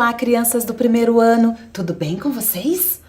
Olá, crianças do primeiro ano, tudo bem com vocês?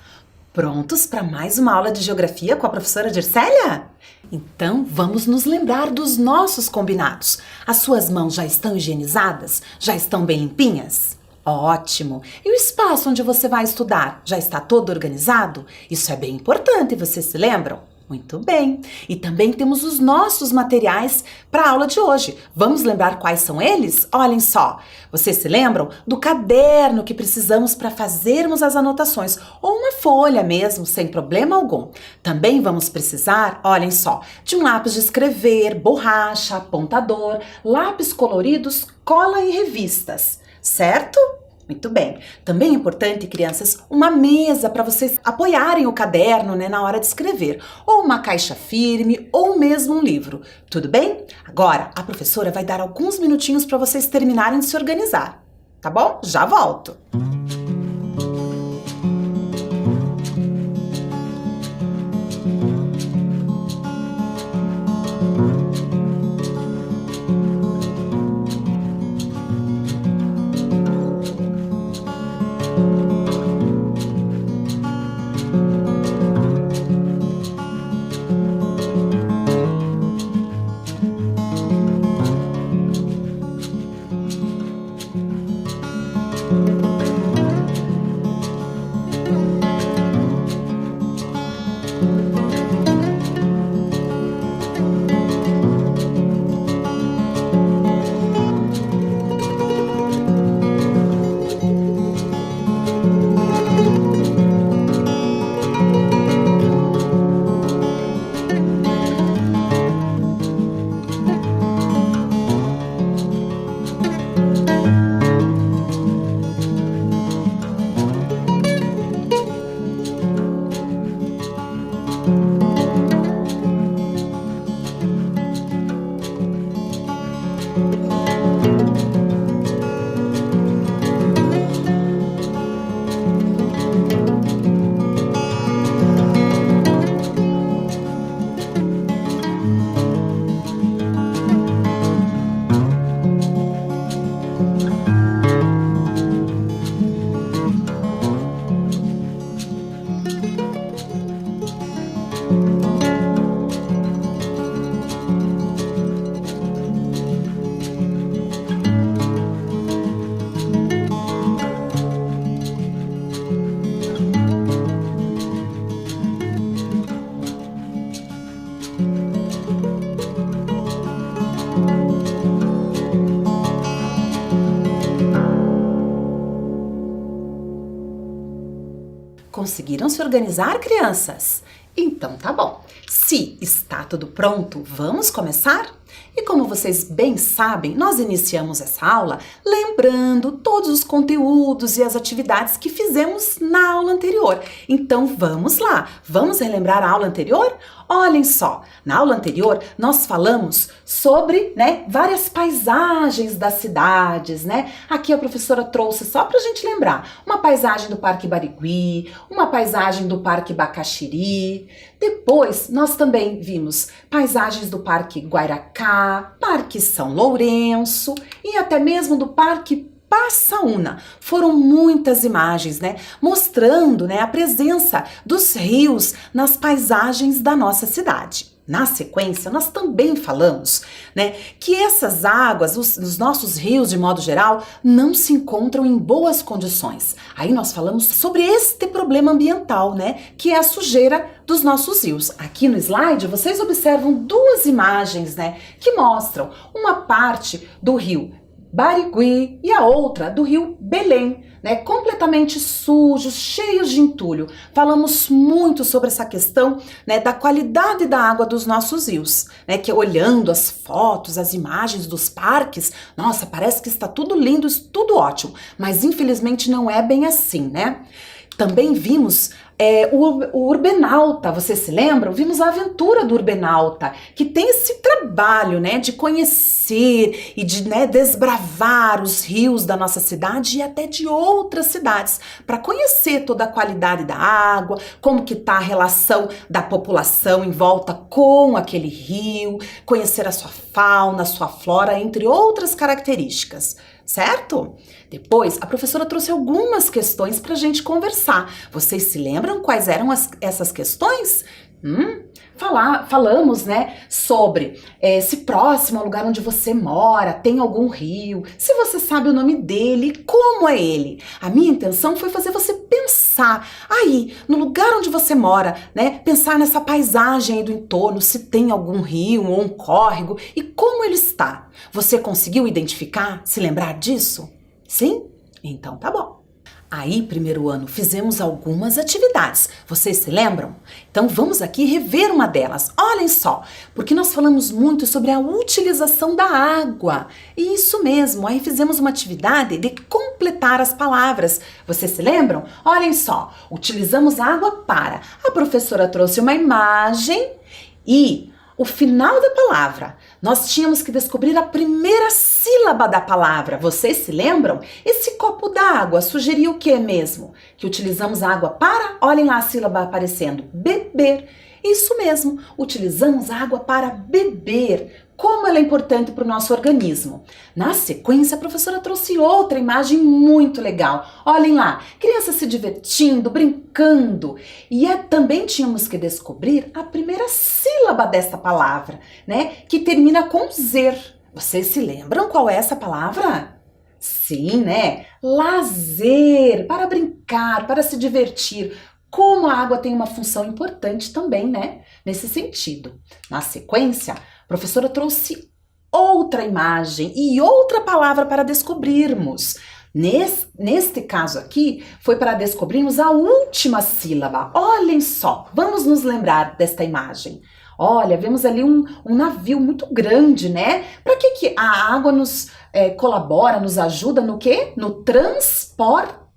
Prontos para mais uma aula de geografia com a professora Dircélia? Então, vamos nos lembrar dos nossos combinados. As suas mãos já estão higienizadas? Já estão bem limpinhas? Ótimo! E o espaço onde você vai estudar? Já está todo organizado? Isso é bem importante, vocês se lembram? Muito bem! E também temos os nossos materiais para a aula de hoje. Vamos lembrar quais são eles? Olhem só! Vocês se lembram do caderno que precisamos para fazermos as anotações, ou uma folha mesmo, sem problema algum. Também vamos precisar, olhem só, de um lápis de escrever, borracha, apontador, lápis coloridos, cola e revistas, certo? Muito bem. Também é importante, crianças, uma mesa para vocês apoiarem o caderno, na hora de escrever. Ou uma caixa firme, ou mesmo um livro. Tudo bem? Agora, a professora vai dar alguns minutinhos para vocês terminarem de se organizar. Tá bom? Já volto. Conseguiram se organizar, crianças? Então tá bom. Se está tudo pronto, vamos começar? E como vocês bem sabem, nós iniciamos essa aula lembrando todos os conteúdos e as atividades que fizemos na aula anterior. Então vamos lá, vamos relembrar a aula anterior? Olhem só, na aula anterior nós falamos sobre, várias paisagens das cidades, Aqui a professora trouxe só pra gente lembrar, uma paisagem do Parque Barigui, uma paisagem do Parque Bacaxiri. Depois nós também vimos paisagens do Parque Guairacá, Parque São Lourenço e até mesmo do Parque Passaúna. Foram muitas imagens, mostrando, a presença dos rios nas paisagens da nossa cidade. Na sequência, nós também falamos, que essas águas, os nossos rios de modo geral, não se encontram em boas condições. Aí nós falamos sobre este problema ambiental, que é a sujeira dos nossos rios. Aqui no slide, vocês observam duas imagens, que mostram uma parte do rio Barigui e a outra do rio Belém, completamente sujos, cheios de entulho. Falamos muito sobre essa questão, da qualidade da água dos nossos rios, que olhando as fotos, as imagens dos parques, nossa, parece que está tudo lindo, tudo ótimo, mas infelizmente não é bem assim, Também vimos o Urbenauta, vocês se lembram? Vimos a aventura do Urbenauta, que tem esse trabalho, de conhecer e de desbravar os rios da nossa cidade e até de outras cidades, para conhecer toda a qualidade da água, como que tá a relação da população em volta com aquele rio, conhecer a sua fauna, a sua flora, entre outras características. certo? Depois, a professora trouxe algumas questões para a gente conversar. Vocês se lembram quais eram essas questões? Falamos, né, sobre se próximo ao lugar onde você mora tem algum rio, se você sabe o nome dele, como é ele. A minha intenção foi fazer você pensar aí, no lugar onde você mora, né, pensar nessa paisagem aí do entorno, se tem algum rio ou um córrego e como ele está. Você conseguiu identificar, se lembrar disso? Sim? Então tá bom. Aí, primeiro ano, fizemos algumas atividades. Vocês se lembram? Então vamos aqui rever uma delas. Olhem só, porque nós falamos muito sobre a utilização da água. E isso mesmo, aí fizemos uma atividade de completar as palavras. Vocês se lembram? Olhem só, utilizamos a água para. A professora trouxe uma imagem e o final da palavra. Nós tínhamos que descobrir a primeira sílaba da palavra. Vocês se lembram? Esse copo d'água sugeria o que mesmo? Que utilizamos a água para, olhem lá a sílaba aparecendo, beber. Isso mesmo, utilizamos a água para beber. Como ela é importante para o nosso organismo. Na sequência, a professora trouxe outra imagem muito legal. Olhem lá, crianças se divertindo, brincando. E também tínhamos que descobrir a primeira sílaba desta palavra, né? Que termina com zer. Vocês se lembram qual é essa palavra? Sim, né? Lazer, para brincar, para se divertir. Como a água tem uma função importante também, né? Nesse sentido. Na sequência, a professora trouxe outra imagem e outra palavra para descobrirmos. Neste caso aqui, foi para descobrirmos a última sílaba. Olhem só, vamos nos lembrar desta imagem. Olha, vemos ali um navio muito grande, né? Para que a água nos colabora, nos ajuda no quê? No transporte.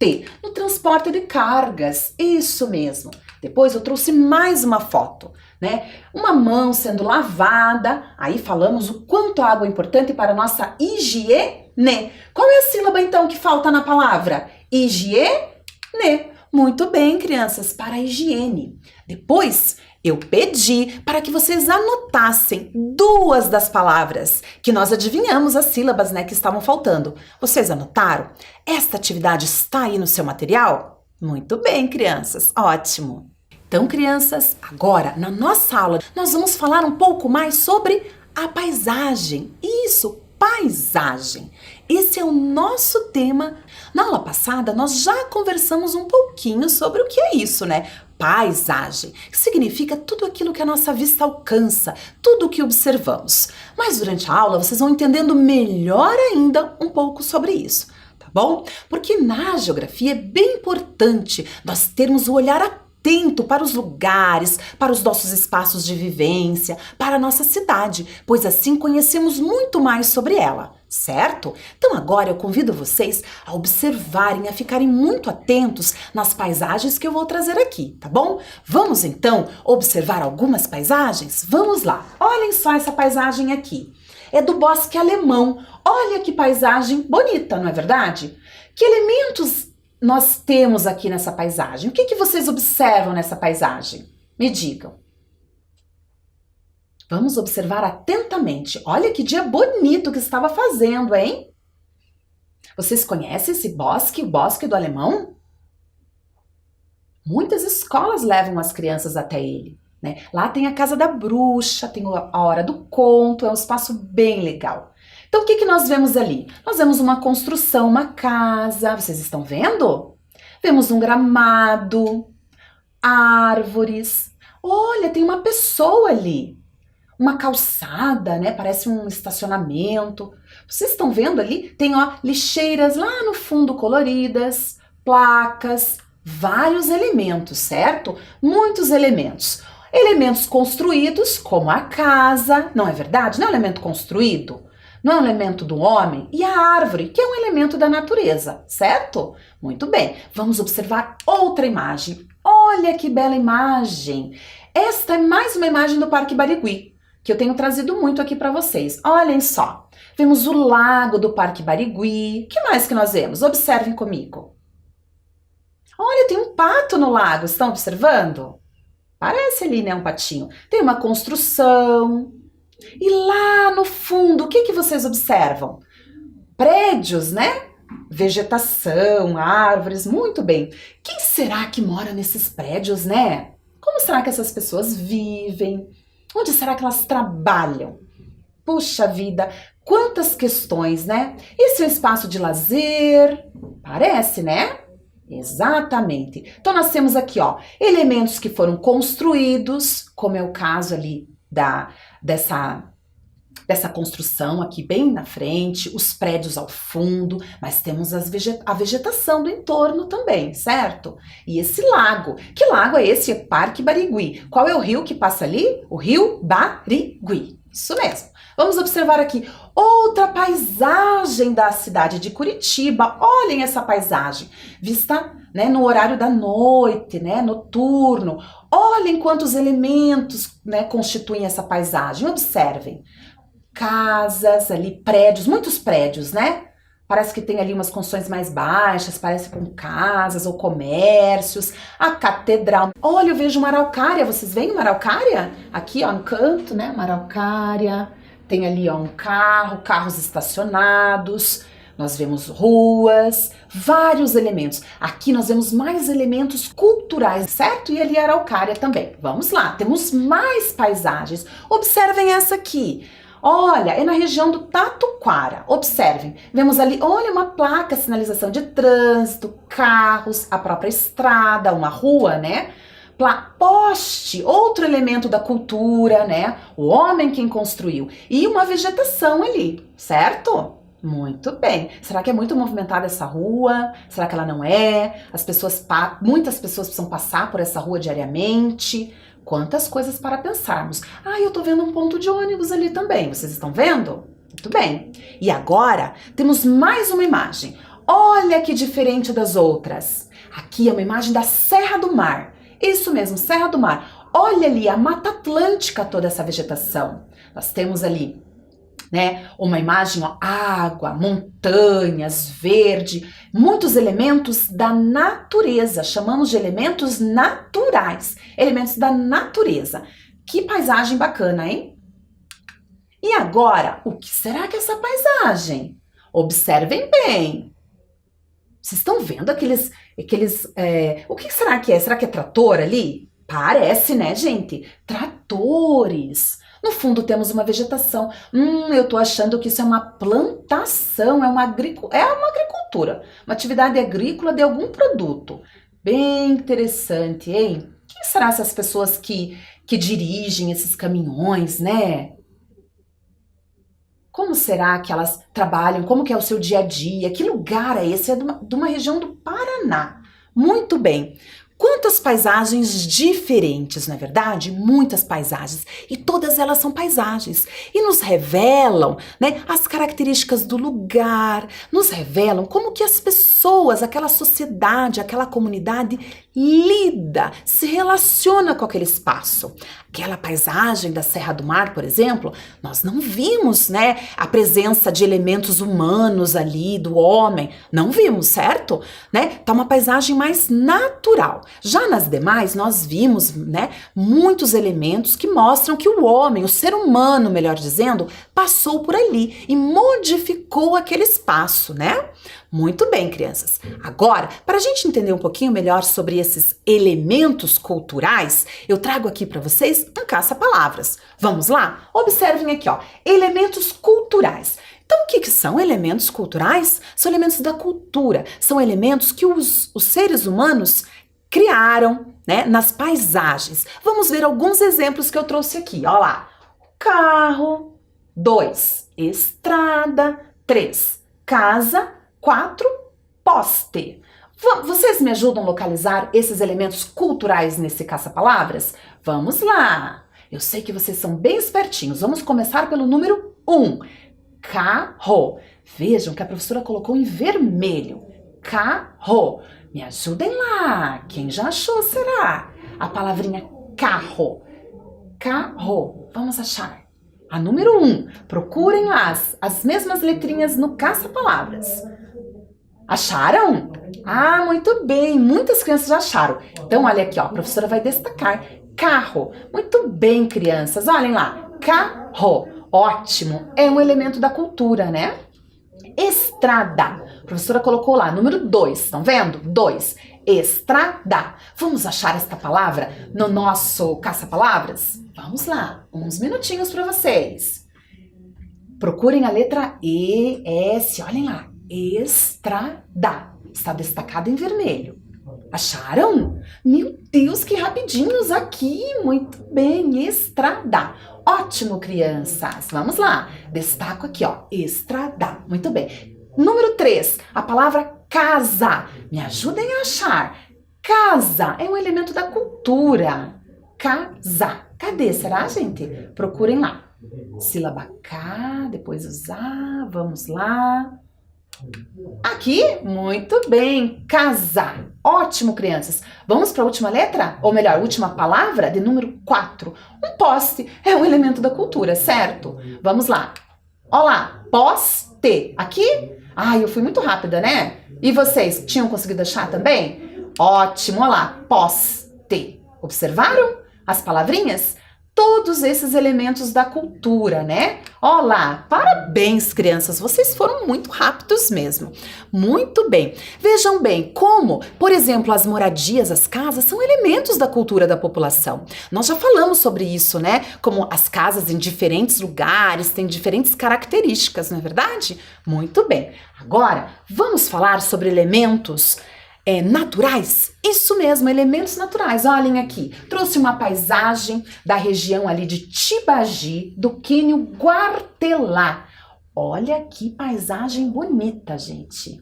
No transporte de cargas, isso mesmo. Depois eu trouxe mais uma foto, né? Uma mão sendo lavada, aí falamos o quanto a água é importante para a nossa higiene. Qual é a sílaba então que falta na palavra? Higiene. Muito bem, crianças, para a higiene. Depois eu pedi para que vocês anotassem duas das palavras que nós adivinhamos as sílabas, né, que estavam faltando. Vocês anotaram? Esta atividade está aí no seu material? Muito bem, crianças, ótimo. Então, crianças, agora na nossa aula nós vamos falar um pouco mais sobre a paisagem. Isso, paisagem. Esse é o nosso tema. Na aula passada nós já conversamos um pouquinho sobre o que é isso, né? Paisagem, que significa tudo aquilo que a nossa vista alcança, tudo o que observamos. Mas durante a aula vocês vão entendendo melhor ainda um pouco sobre isso, tá bom? Porque na geografia é bem importante nós termos o olhar atento para os lugares, para os nossos espaços de vivência, para a nossa cidade, pois assim conhecemos muito mais sobre ela, certo? Então agora eu convido vocês a observarem, a ficarem muito atentos nas paisagens que eu vou trazer aqui, tá bom? Vamos então observar algumas paisagens? Vamos lá, olhem só essa paisagem aqui. É do Bosque Alemão. Olha que paisagem bonita, não é verdade? Que elementos nós temos aqui nessa paisagem? O que vocês observam nessa paisagem? Me digam. Vamos observar atentamente. Olha que dia bonito que estava fazendo, hein? Vocês conhecem esse bosque, o Bosque do Alemão? Muitas escolas levam as crianças até ele, né? Lá tem a Casa da Bruxa, tem a Hora do Conto, é um espaço bem legal. Então, o que nós vemos ali? Nós vemos uma construção, uma casa, vocês estão vendo? Vemos um gramado, árvores. Olha, tem uma pessoa ali. Uma calçada, né? Parece um estacionamento. Vocês estão vendo ali? Tem, ó, lixeiras lá no fundo coloridas, placas, vários elementos, certo? Muitos elementos. Elementos construídos, como a casa, não é verdade? Não é um elemento construído? Não é um elemento do homem? E a árvore, que é um elemento da natureza, certo? Muito bem, vamos observar outra imagem. Olha que bela imagem! Esta é mais uma imagem do Parque Barigui, que eu tenho trazido muito aqui para vocês. Olhem só, vemos o lago do Parque Barigui. O que mais que nós vemos? Observem comigo. Olha, tem um pato no lago, estão observando? Parece ali, né, um patinho. Tem uma construção. E lá no fundo, o que vocês observam? prédios, né? Vegetação, árvores, muito bem. Quem será que mora nesses prédios, né? Como será que essas pessoas vivem? Onde será que elas trabalham? Puxa vida, quantas questões, né? Esse é um espaço de lazer? Parece, né? Exatamente. Então nós temos aqui, ó, elementos que foram construídos, como é o caso ali dessa construção aqui bem na frente, os prédios ao fundo, mas temos a vegetação do entorno também, certo? E esse lago, que lago é esse? É Parque Barigui. Qual é o rio que passa ali? O rio Barigui, isso mesmo. Vamos observar aqui outra paisagem da cidade de Curitiba. Olhem essa paisagem, vista, né, no horário da noite, né, noturno. Olhem quantos elementos, né, constituem essa paisagem. Observem. Casas ali, prédios, muitos prédios, né? Parece que tem ali umas construções mais baixas, parece com casas ou comércios. A catedral. Olha, eu vejo uma araucária. Vocês veem uma araucária? Aqui, ó, no canto, né? Uma araucária. Tem ali, ó, um carro, carros estacionados. Nós vemos ruas, vários elementos. Aqui nós vemos mais elementos culturais, certo? E ali a araucária também. Vamos lá, temos mais paisagens. Observem essa aqui. Olha, é na região do Tatuquara. Observem, vemos ali, olha, uma placa, sinalização de trânsito, carros, a própria estrada, uma rua, né? Poste, outro elemento da cultura, né? O homem quem construiu. E uma vegetação ali, certo? Muito bem. Será que é muito movimentada essa rua? Será que ela não é? Muitas pessoas precisam passar por essa rua diariamente. Quantas coisas para pensarmos. Ah, eu tô vendo um ponto de ônibus ali também. Vocês estão vendo? Muito bem. E agora temos mais uma imagem. Olha que diferente das outras. Aqui é uma imagem da Serra do Mar. Isso mesmo, Serra do Mar. Olha ali a Mata Atlântica, toda essa vegetação. Nós temos ali, né, uma imagem, ó, água, montanhas, verde, muitos elementos da natureza, chamamos de elementos naturais, elementos da natureza. Que paisagem bacana, hein? E agora, o que será que é essa paisagem? Observem bem. Vocês estão vendo o que será que é? Será que é trator ali? Parece, né, gente? Tratores. No fundo temos uma vegetação. Eu tô achando que isso é uma plantação, é uma agricultura, uma atividade agrícola de algum produto. Bem interessante, hein? Quem serão essas pessoas que dirigem esses caminhões, né? Como será que elas trabalham? Como que é o seu dia a dia? Que lugar é esse? É de uma região do Paraná. Muito bem. Quantas paisagens diferentes, não é verdade? Muitas paisagens. E todas elas são paisagens. E nos revelam, né, as características do lugar, nos revelam como que as pessoas, aquela sociedade, aquela comunidade lida, se relaciona com aquele espaço. Aquela paisagem da Serra do Mar, por exemplo, nós não vimos, né, a presença de elementos humanos ali, do homem. Não vimos, certo? Né? Tá uma paisagem mais natural. Já nas demais, nós vimos, né, muitos elementos que mostram que o homem, o ser humano, melhor dizendo, passou por ali e modificou aquele espaço, né? Muito bem, crianças. Agora, para a gente entender um pouquinho melhor sobre esses elementos culturais, eu trago aqui para vocês um caça-palavras. Vamos lá? Observem aqui, ó, elementos culturais. Então, o que são elementos culturais? São elementos da cultura, são elementos que os seres humanos criaram, né, nas paisagens. Vamos ver alguns exemplos que eu trouxe aqui. Ó lá, carro, 2, estrada, 3, casa, 4, poste. Vocês me ajudam a localizar esses elementos culturais nesse caça-palavras? Vamos lá! Eu sei que vocês são bem espertinhos. Vamos começar pelo número 1. Carro. Vejam que a professora colocou em vermelho. Carro. Me ajudem lá. Quem já achou, será? A palavrinha carro. Carro. Vamos achar. A número 1. Procurem lá as mesmas letrinhas no caça-palavras. Acharam? Ah, muito bem. Muitas crianças já acharam. Então, olha aqui, ó. A professora vai destacar. Carro. Muito bem, crianças. Olhem lá. Carro. Ótimo. É um elemento da cultura, né? Estrada. A professora colocou lá, número 2, estão vendo? 2. Estrada. Vamos achar esta palavra no nosso caça-palavras? Vamos lá, uns minutinhos para vocês. Procurem a letra E, S, olhem lá. Estrada. Está destacado em vermelho. Acharam? Meu Deus, que rapidinhos aqui. Muito bem, estrada. Ótimo, crianças. Vamos lá. Destaco aqui, ó. Estrada. Muito bem. Número 3, a palavra casa. Me ajudem a achar. Casa é um elemento da cultura. Casa. Cadê? Será, gente? Procurem lá. Sílaba K, depois usar. Vamos lá. Aqui, muito bem, casa. Ótimo, crianças. Vamos para a última letra? Ou melhor, última palavra, de número 4. Um poste é um elemento da cultura, certo? Vamos lá. Olá, poste. Aqui? Ai, eu fui muito rápida, né? E vocês, tinham conseguido achar também? Ótimo, olá, poste. Observaram as palavrinhas? Todos esses elementos da cultura, né? Olá, parabéns, crianças, vocês foram muito rápidos mesmo. Muito bem. Vejam bem como, por exemplo, as moradias, as casas, são elementos da cultura da população. Nós já falamos sobre isso, né? Como as casas em diferentes lugares têm diferentes características, não é verdade? Muito bem. Agora, vamos falar sobre elementos naturais? Isso mesmo, elementos naturais. Olhem aqui, trouxe uma paisagem da região ali de Tibagi, do Quênio Guartelá. Olha que paisagem bonita, gente.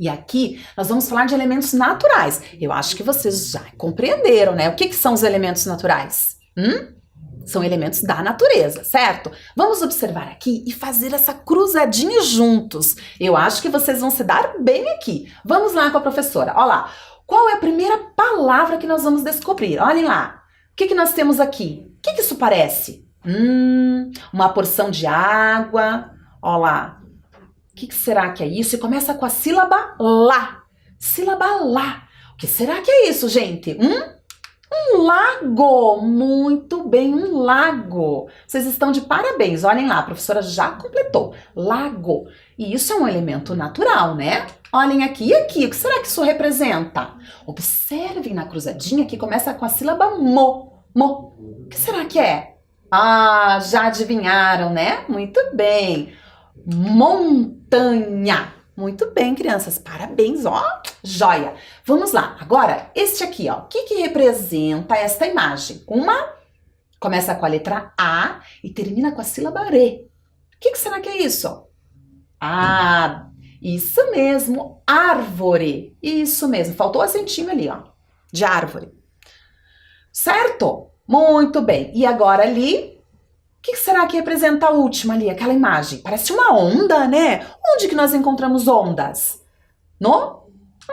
E aqui nós vamos falar de elementos naturais. Eu acho que vocês já compreenderam, né? O que são os elementos naturais? São elementos da natureza, certo? Vamos observar aqui e fazer essa cruzadinha juntos. Eu acho que vocês vão se dar bem aqui. Vamos lá com a professora. Olha lá. Qual é a primeira palavra que nós vamos descobrir? Olhem lá. O que nós temos aqui? O que isso parece? Uma porção de água. Olha lá. O que será que é isso? E começa com a sílaba lá. Sílaba lá. O que será que é isso, gente? Um lago, muito bem, um lago. Vocês estão de parabéns, olhem lá, a professora já completou. Lago, e isso é um elemento natural, né? Olhem aqui e aqui, o que será que isso representa? Observem na cruzadinha que começa com a sílaba mo. O que será que é? Ah, já adivinharam, né? Muito bem. Montanha. Muito bem, crianças, parabéns, ó, joia. Vamos lá, agora, este aqui, ó, o que representa esta imagem? Começa com a letra A e termina com a sílaba re. O que será que é isso? Ah, isso mesmo, árvore. Isso mesmo, faltou o acentinho ali, ó, de árvore. Certo? Muito bem, e agora ali... O que será que representa a última ali, aquela imagem? Parece uma onda, né? Onde que nós encontramos ondas? No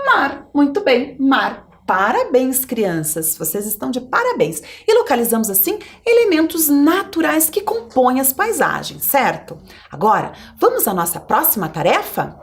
mar. Muito bem, mar. Parabéns, crianças. Vocês estão de parabéns. E localizamos, assim, elementos naturais que compõem as paisagens, certo? Agora, vamos à nossa próxima tarefa?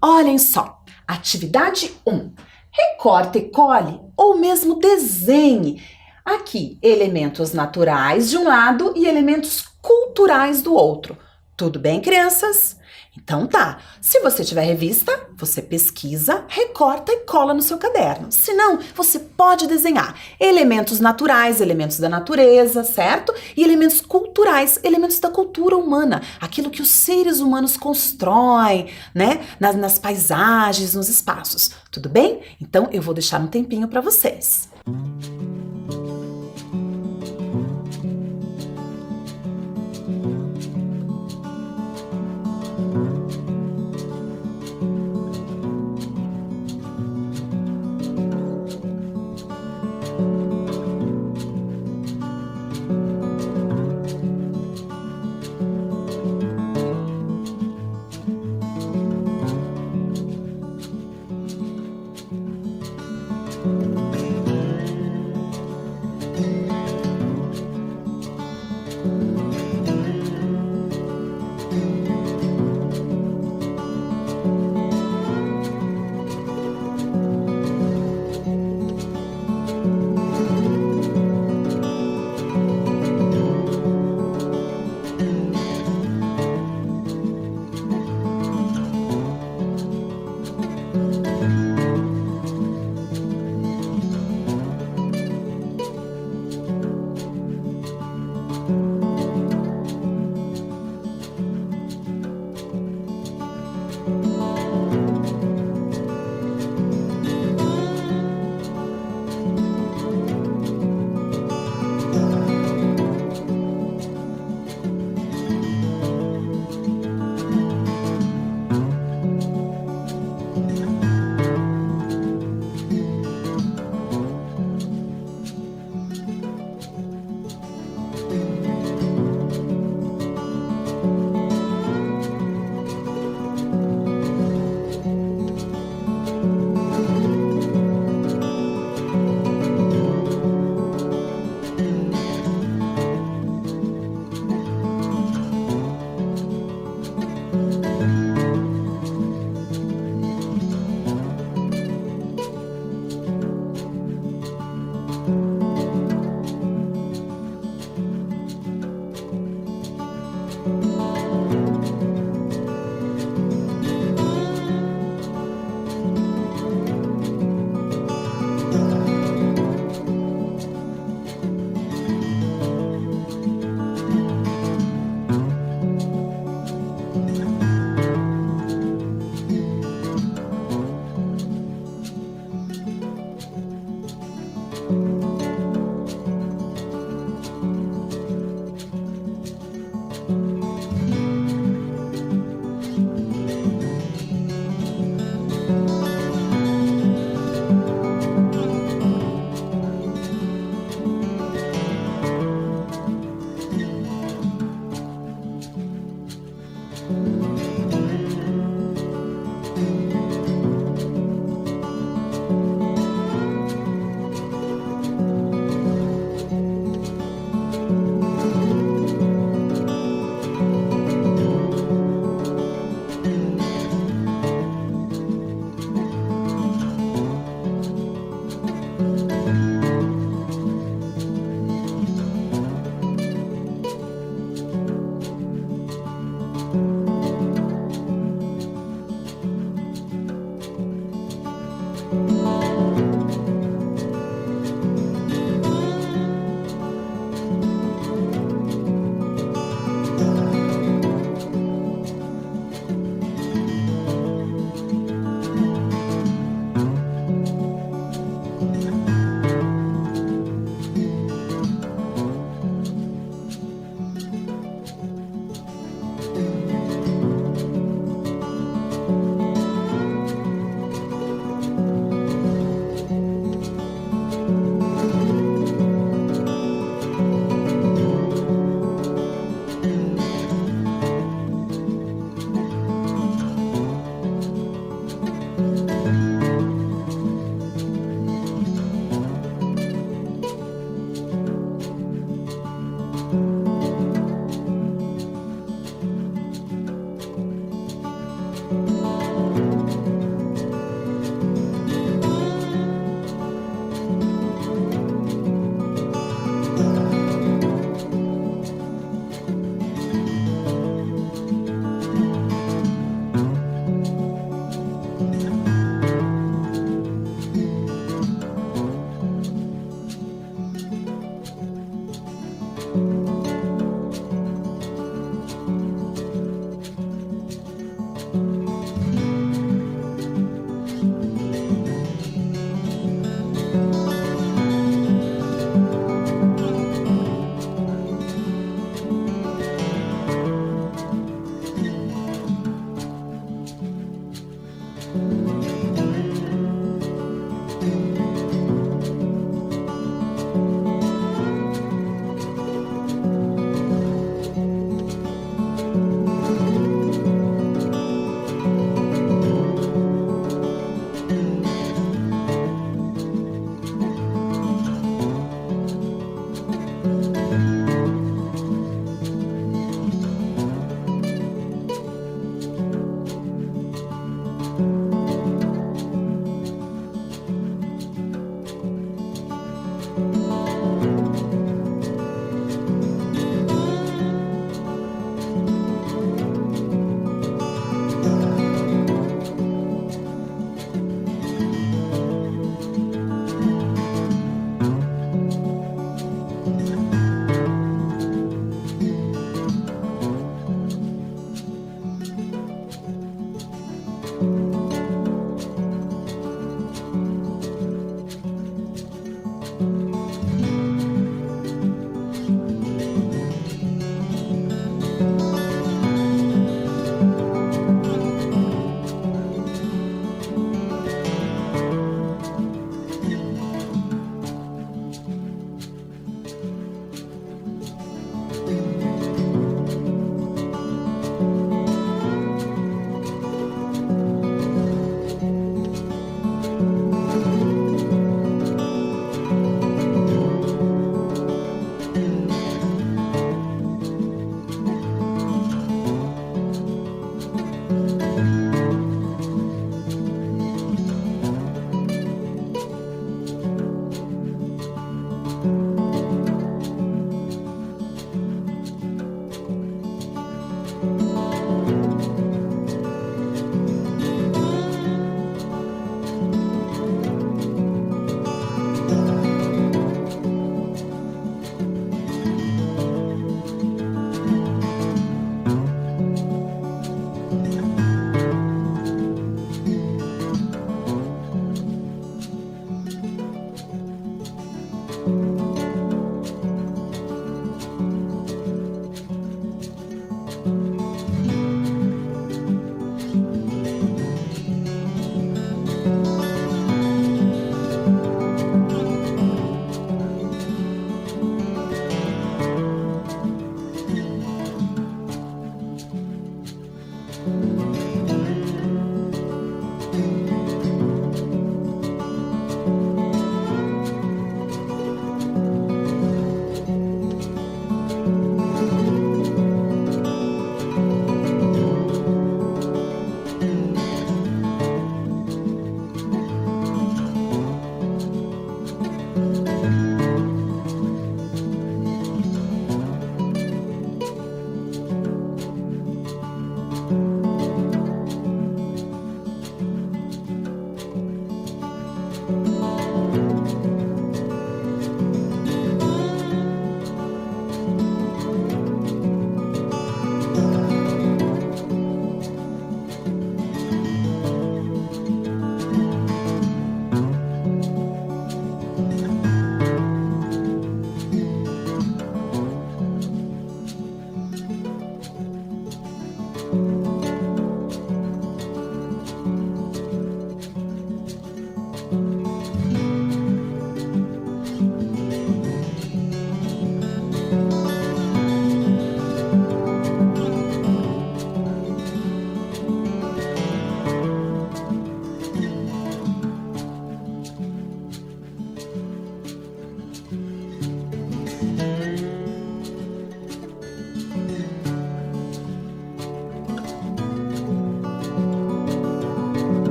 Olhem só. Atividade 1. Recorte e cole ou mesmo desenhe aqui, elementos naturais de um lado e elementos culturais do outro. Tudo bem, crianças? Então tá, se você tiver revista, você pesquisa, recorta e cola no seu caderno. Se não, você pode desenhar elementos naturais, elementos da natureza, certo? E elementos culturais, elementos da cultura humana, aquilo que os seres humanos constroem, né? Nas paisagens, nos espaços. Tudo bem? Então eu vou deixar um tempinho para vocês.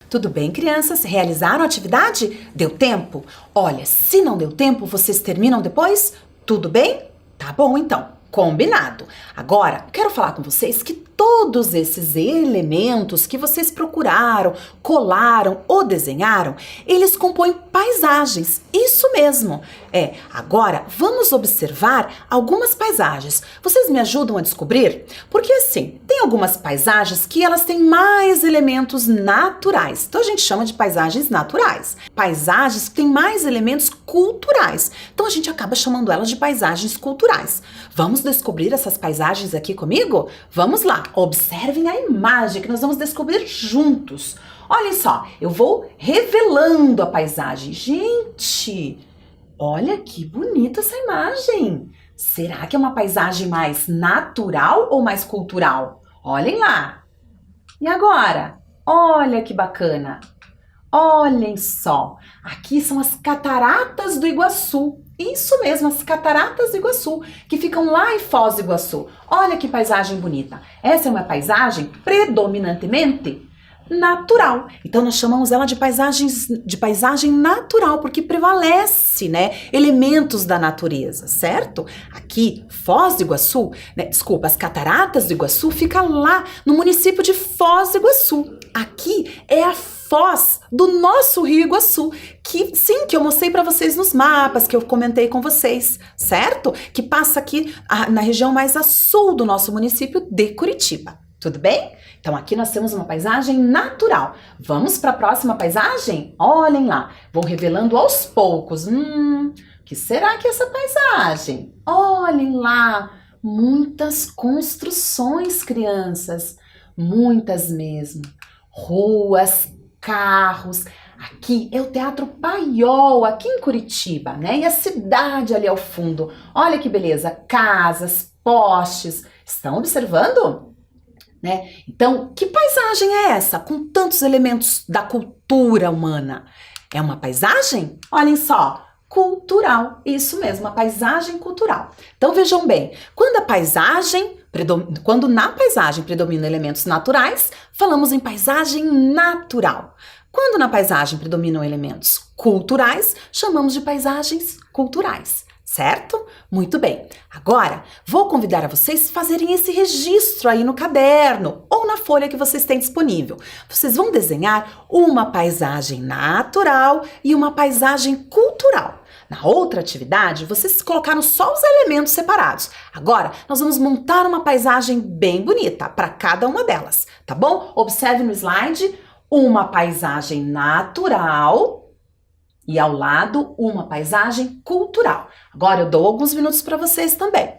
Tudo bem, crianças? Realizaram a atividade? Deu tempo? Olha, se não deu tempo, vocês terminam depois? Tudo bem? Tá bom, então. Combinado. Agora, quero falar com vocês que todos esses elementos que vocês procuraram, colaram ou desenharam, eles compõem paisagens. Isso mesmo. Agora vamos observar algumas paisagens. Vocês me ajudam a descobrir? Porque assim, tem algumas paisagens que elas têm mais elementos naturais. Então a gente chama de paisagens naturais. Paisagens que têm mais elementos culturais. Então a gente acaba chamando elas de paisagens culturais. Vamos descobrir essas paisagens aqui comigo? Vamos lá, observem a imagem que nós vamos descobrir juntos. Olhem só, eu vou revelando a paisagem. Gente, olha que bonita essa imagem. Será que é uma paisagem mais natural ou mais cultural? Olhem lá. E agora? Olha que bacana. Olhem só, aqui são as Cataratas do Iguaçu. Isso mesmo, as Cataratas do Iguaçu, que ficam lá em Foz do Iguaçu. Olha que paisagem bonita. Essa é uma paisagem predominantemente natural. Então nós chamamos ela de paisagem natural, porque prevalece, elementos da natureza, certo? Aqui, Foz do Iguaçu, as Cataratas do Iguaçu fica lá no município de Foz do Iguaçu. Aqui é a Foz do nosso Rio Iguaçu, que eu mostrei para vocês nos mapas, que eu comentei com vocês, certo? Que passa aqui na região mais a sul do nosso município de Curitiba. Tudo bem? Então aqui nós temos uma paisagem natural. Vamos para a próxima paisagem? Olhem lá, vou revelando aos poucos. Que será que é essa paisagem? Olhem lá, muitas construções, crianças, muitas mesmo. Ruas, carros. Aqui é o Teatro Paiol, aqui em Curitiba, E a cidade ali ao fundo. Olha que beleza, casas, postes. Estão observando? Então, que paisagem é essa, com tantos elementos da cultura humana? É uma paisagem? Olhem só, cultural. Isso mesmo, uma paisagem cultural. Então, vejam bem, quando na paisagem predominam elementos naturais, falamos em paisagem natural. Quando na paisagem predominam elementos culturais, chamamos de paisagens culturais. Certo? Muito bem. Agora, vou convidar a vocês a fazerem esse registro aí no caderno ou na folha que vocês têm disponível. Vocês vão desenhar uma paisagem natural e uma paisagem cultural. Na outra atividade, vocês colocaram só os elementos separados. Agora, nós vamos montar uma paisagem bem bonita para cada uma delas, tá bom? Observe no slide uma paisagem natural e ao lado uma paisagem cultural. Agora eu dou alguns minutos para vocês também.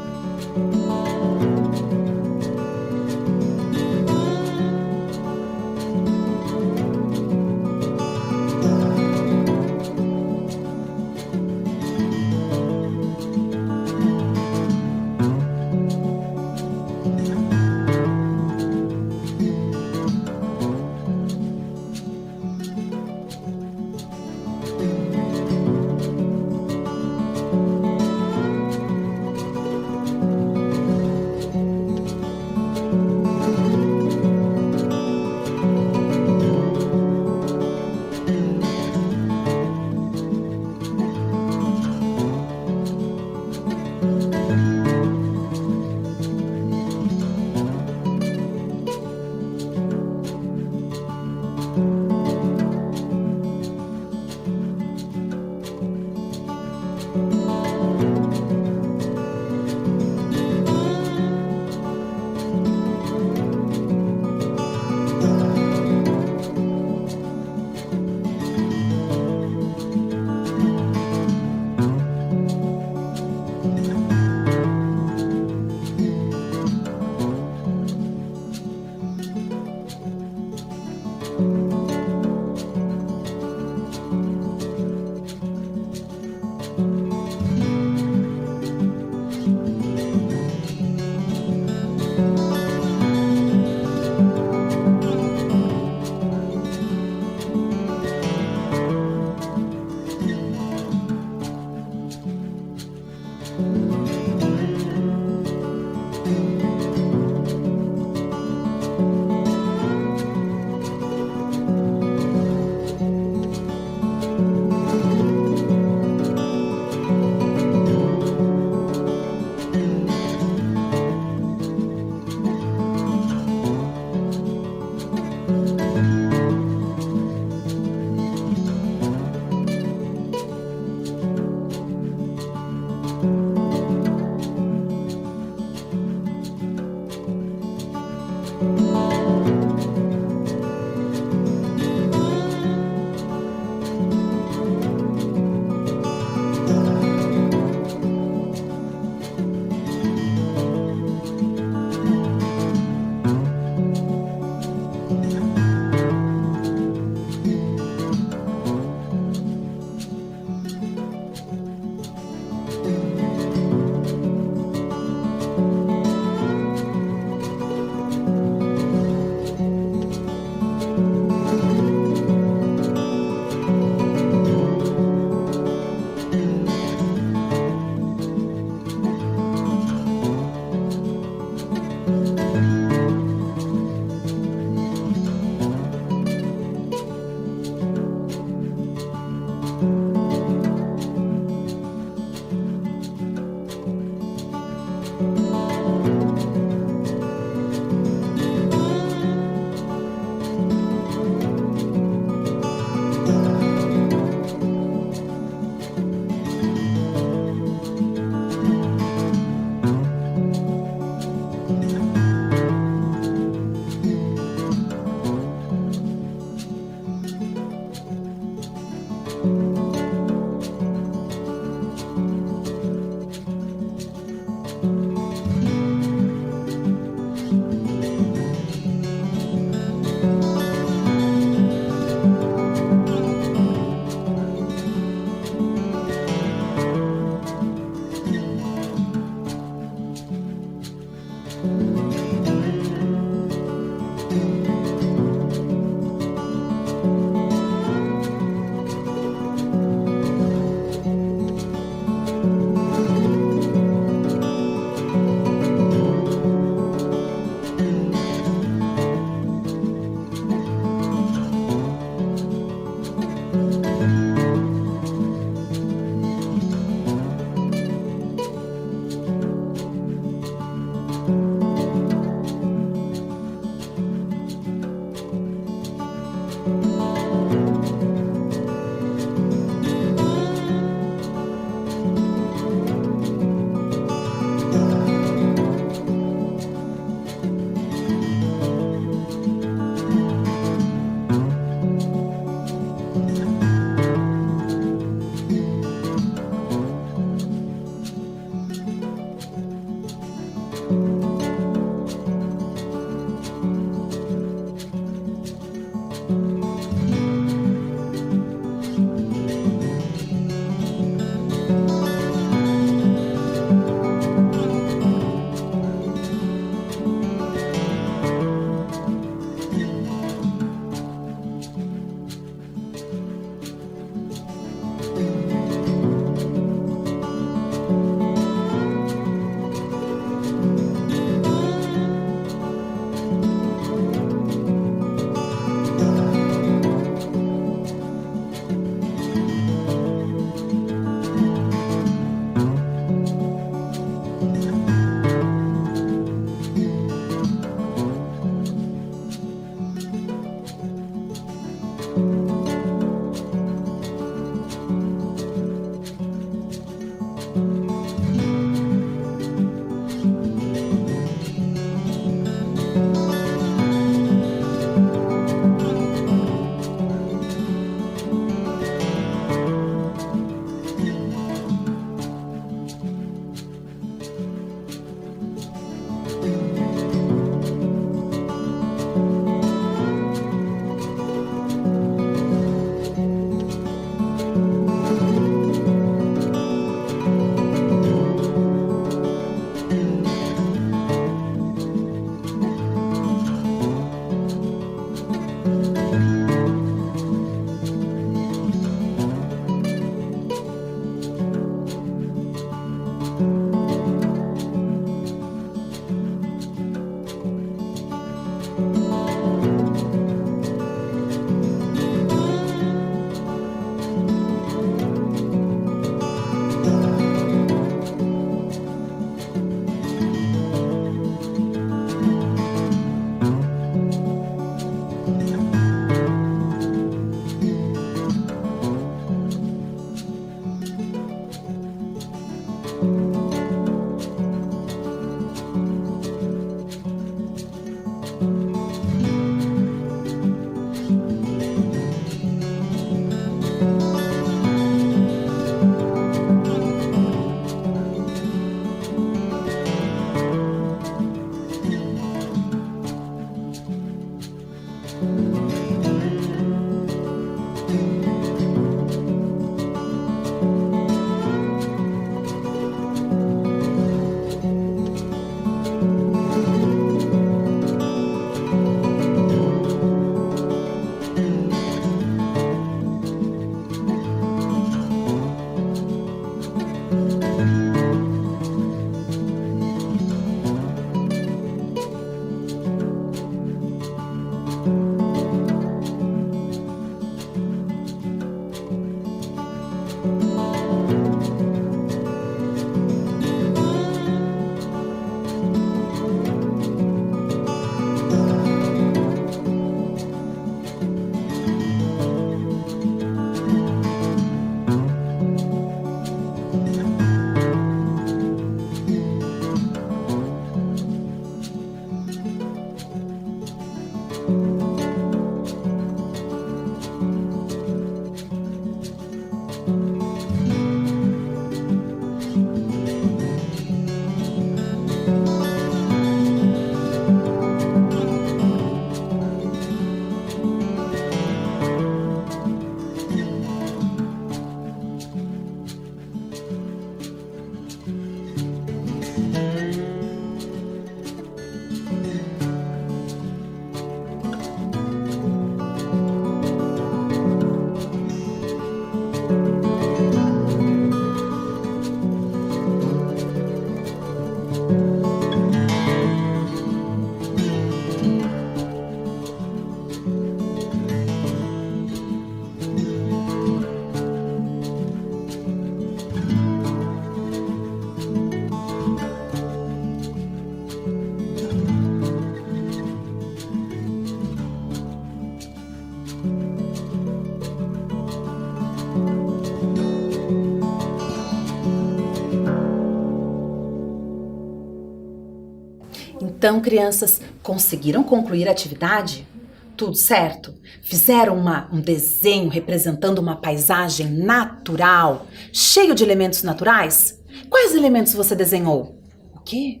Então, crianças, conseguiram concluir a atividade? Tudo certo? Fizeram um desenho representando uma paisagem natural, cheio de elementos naturais? Quais elementos você desenhou? O quê?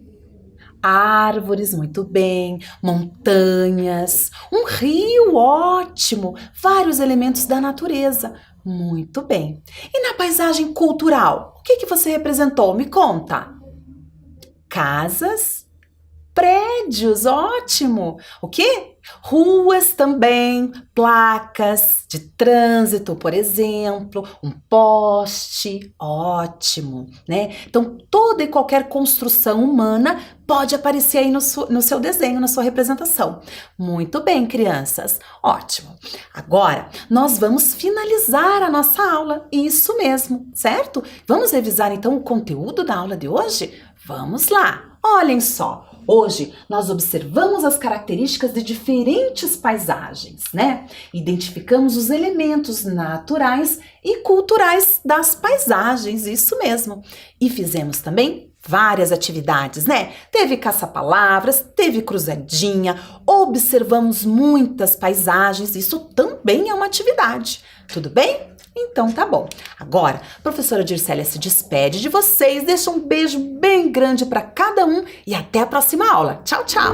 Árvores, muito bem, montanhas, um rio, ótimo, vários elementos da natureza, muito bem. E na paisagem cultural, o que você representou? Me conta. Casas, prédios, ótimo. O quê? Ruas também, placas de trânsito, por exemplo, um poste, ótimo, né? Então, toda e qualquer construção humana pode aparecer aí no seu desenho, na sua representação. Muito bem, crianças, ótimo. Agora, nós vamos finalizar a nossa aula, isso mesmo, certo? Vamos revisar então o conteúdo da aula de hoje? Vamos lá, olhem só. Hoje, nós observamos as características de diferentes paisagens, né? Identificamos os elementos naturais e culturais das paisagens, isso mesmo. E fizemos também várias atividades, né? Teve caça-palavras, teve cruzadinha, observamos muitas paisagens, isso também é uma atividade. Tudo bem? Então tá bom. Agora, a professora Dircélia se despede de vocês, deixa um beijo bem grande para cada um e até a próxima aula. Tchau, tchau!